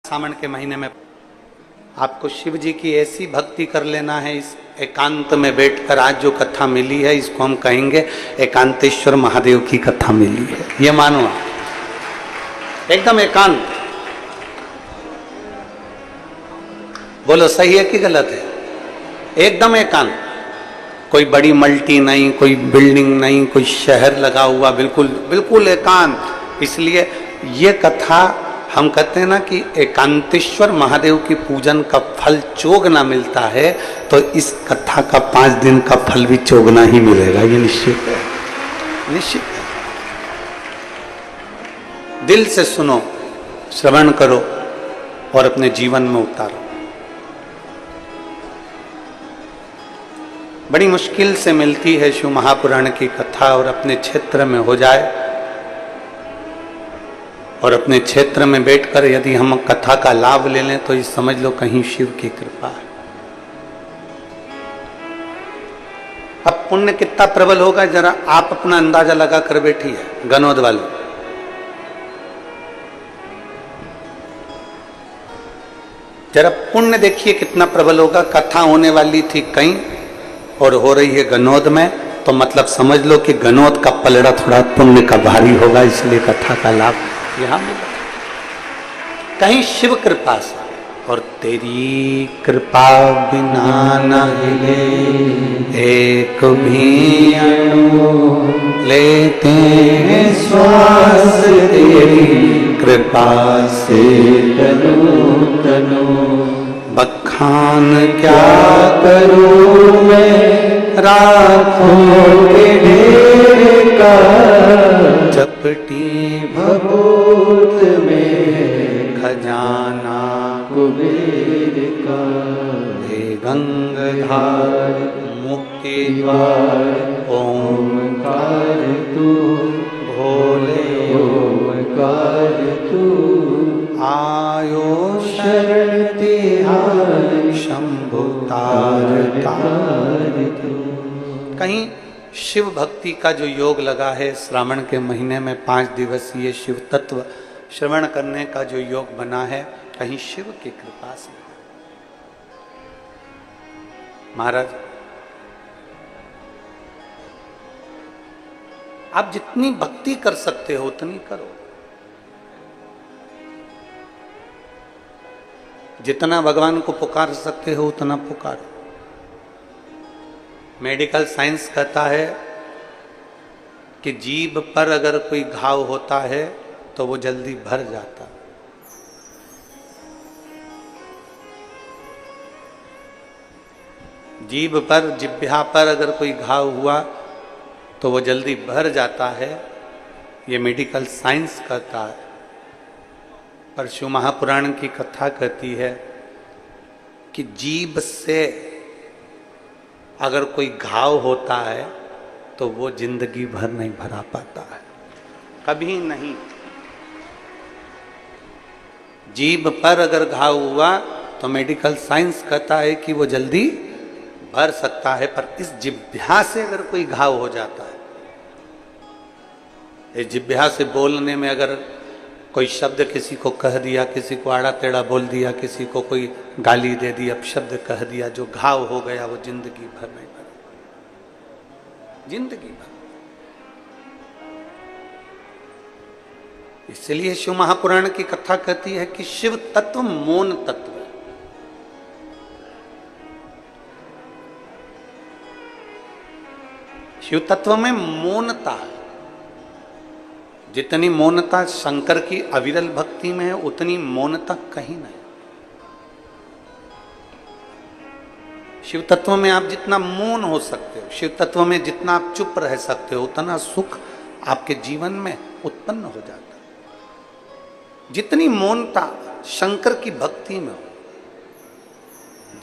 सावन के महीने में आपको शिव जी की ऐसी भक्ति कर लेना है। इस एकांत में बैठकर आज जो कथा मिली है इसको हम कहेंगे एकांतेश्वर महादेव की कथा मिली है। ये मानो आप एकदम एकांत। बोलो सही है कि गलत है? एकदम एकांत। कोई बड़ी मल्टी नहीं, कोई बिल्डिंग नहीं, कोई शहर लगा हुआ, बिल्कुल बिल्कुल एकांत। इसलिए ये कथा हम कहते हैं ना कि एकांतेश्वर महादेव की पूजन का फल चोगना मिलता है, तो इस कथा का 5 दिन का फल भी चोगना ही मिलेगा, ये निश्चित है, निश्चित है। दिल से सुनो, श्रवण करो और अपने जीवन में उतारो। बड़ी मुश्किल से मिलती है शिव महापुराण की कथा, और अपने क्षेत्र में हो जाए और अपने क्षेत्र में बैठकर यदि हम कथा का लाभ ले लें तो ये समझ लो कहीं शिव की कृपा है। अब पुण्य कितना प्रबल होगा जरा आप अपना अंदाजा लगा कर बैठी है गनौद वालों। जरा पुण्य देखिए कितना प्रबल होगा। कथा होने वाली थी कहीं और हो रही है गनौद में, तो मतलब समझ लो कि गनौद का पलड़ा थोड़ा पुण्य का भारी होगा, इसलिए कथा का लाभ यहां मिला। कहीं शिव कृपा से, और तेरी कृपा बिना न हिले एक भी अणु, लेते हैं श्वास तेरी कृपा से तनु तनु। बखान क्या करूं मैं रातों के ढेर का, चपटी भभूत में खजाना कुबेर का। हे गंगाधार मुक्ति द्वार ओंकार तू, भोले ओंकार तू। आयो शरण तिहार शंभु तार तार तू। कहीं शिव भक्ति का जो योग लगा है श्रावण के महीने में 5 दिवसीय शिव तत्व श्रवण करने का जो योग बना है, कहीं शिव की कृपा से। महाराज आप जितनी भक्ति कर सकते हो उतनी करो, जितना भगवान को पुकार सकते हो उतना पुकारो। मेडिकल साइंस कहता है कि जीभ पर अगर कोई घाव होता है तो वो जल्दी भर जाता। जीभ पर, जिह्वा पर अगर कोई घाव हुआ तो वो जल्दी भर जाता है, ये मेडिकल साइंस कहता है। पर शिव महापुराण की कथा कहती है कि जीभ से अगर कोई घाव होता है तो वो जिंदगी भर नहीं भरा पाता है, कभी नहीं। जीभ पर अगर घाव हुआ तो मेडिकल साइंस कहता है कि वो जल्दी भर सकता है, पर इस जिह्वा से अगर कोई घाव हो जाता है, इस जिह्वा से बोलने में अगर कोई शब्द किसी को कह दिया, किसी को आड़ा टेढ़ा बोल दिया, किसी को कोई गाली दे दी, अपशब्द कह दिया, जो घाव हो गया वो जिंदगी भर नहीं भरा, जिंदगी भर। इसलिए शिव महापुराण की कथा कहती है कि शिव तत्व मौन तत्व है। शिव तत्व में मौनता है। जितनी मौनता शंकर की अविरल भक्ति में है उतनी मौनता कहीं नहीं। शिव तत्व में आप जितना मौन हो सकते हो, शिव तत्व में जितना आप चुप रह सकते हो, उतना सुख आपके जीवन में उत्पन्न हो जाता है। जितनी मौनता शंकर की भक्ति में हो,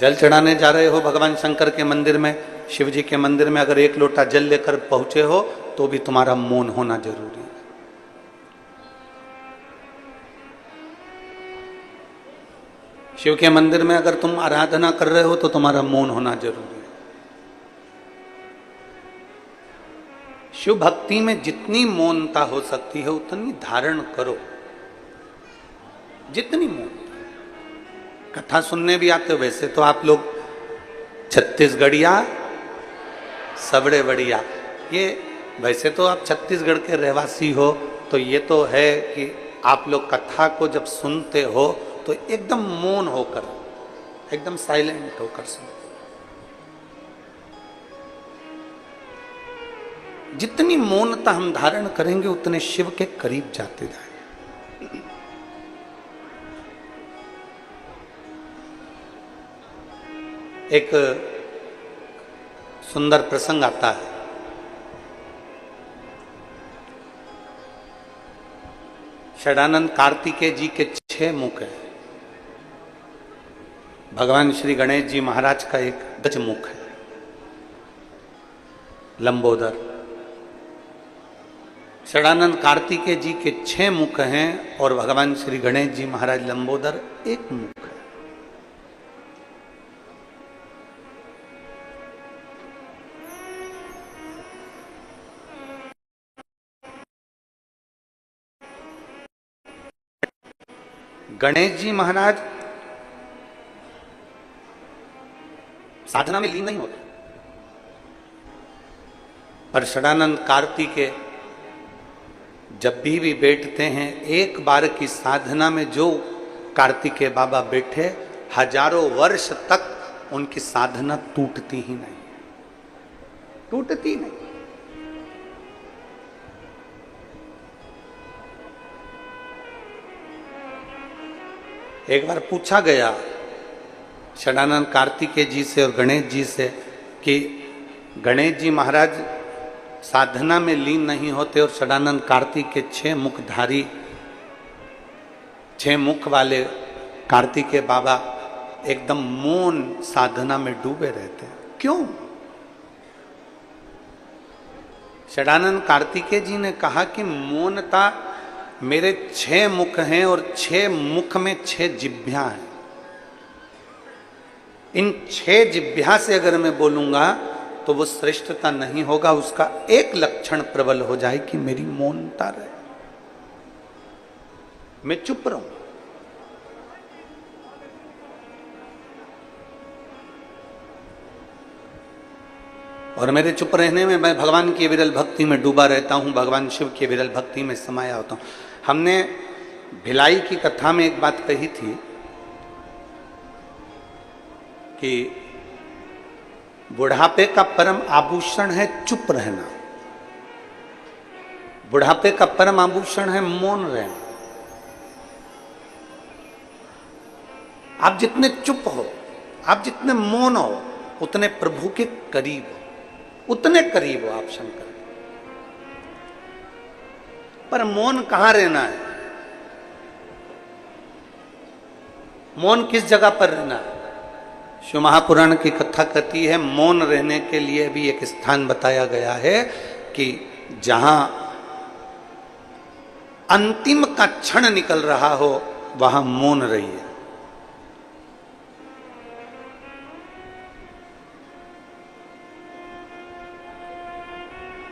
जल चढ़ाने जा रहे हो भगवान शंकर के मंदिर में, शिव जी के मंदिर में, अगर 1 लोटा जल लेकर पहुंचे हो तो भी तुम्हारा मौन होना जरूरी है। शिव के मंदिर में अगर तुम आराधना कर रहे हो तो तुम्हारा मौन होना जरूरी है। शिव भक्ति में जितनी मौनता हो सकती है उतनी धारण करो, जितनी मौनता। कथा सुनने भी आते हो। वैसे तो आप लोग छत्तीसगढ़िया सबड़े बढ़िया, ये वैसे तो आप छत्तीसगढ़ के रहवासी हो, तो ये तो है कि आप लोग कथा को जब सुनते हो तो एकदम मौन होकर, एकदम साइलेंट होकर सुनते। जितनी मौनता हम धारण करेंगे उतने शिव के करीब जाते जाएंगे। एक सुंदर प्रसंग आता है। षडानंद कार्तिकेय जी के 6 मुख हैं। भगवान श्री गणेश जी महाराज का एक गज मुख है, लंबोदर। षडानंद कार्तिकेय जी के 6 मुख हैं और भगवान श्री गणेश जी महाराज लंबोदर एक मुख है। गणेश जी महाराज साधना में लीन नहीं होते, पर षडानंद कार्तिकेय जब भी बैठते हैं, एक बार की साधना में जो कार्तिकेय बाबा बैठे, हजारों वर्ष तक उनकी साधना टूटती ही नहीं, टूटती नहीं। एक बार पूछा गया षडानंद कार्तिकेय जी से और गणेश जी से कि गणेश जी महाराज साधना में लीन नहीं होते और षडानंद कार्तिकेय 6 मुखधारी, 6 मुख वाले कार्तिकेय बाबा एकदम मौन साधना में डूबे रहते हैं, क्यों? षडानंद कार्तिकेय जी ने कहा कि मौनता, मेरे 6 मुख हैं और 6 मुख में 6 जिह्वा हैं। इन 6 जिह्वा से अगर मैं बोलूंगा तो वो श्रेष्ठता नहीं होगा, उसका एक लक्षण प्रबल हो जाए कि मेरी मौनता रहे, मैं चुप रहूं। और मेरे चुप रहने में मैं भगवान की विरल भक्ति में डूबा रहता हूं, भगवान शिव की विरल भक्ति में समाया होता हूं। हमने भिलाई की कथा में एक बात कही थी कि बुढ़ापे का परम आभूषण है चुप रहना, बुढ़ापे का परम आभूषण है मौन रहना। आप जितने चुप हो, आप जितने मौन हो, उतने प्रभु के करीब हो, उतने करीब हो आप शंकर। पर मौन कहां रहना है? मौन किस जगह पर रहना है? शिव महापुराण की कथा कहती है मौन रहने के लिए भी एक स्थान बताया गया है कि जहां अंतिम का क्षण निकल रहा हो वहां मौन रहिए।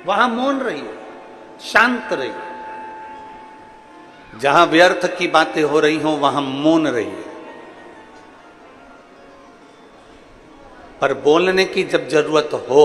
वहां मौन रहिए, शांत रहिए। जहां व्यर्थ की बातें हो रही हो वहां मौन रहिए। पर बोलने की जब जरूरत हो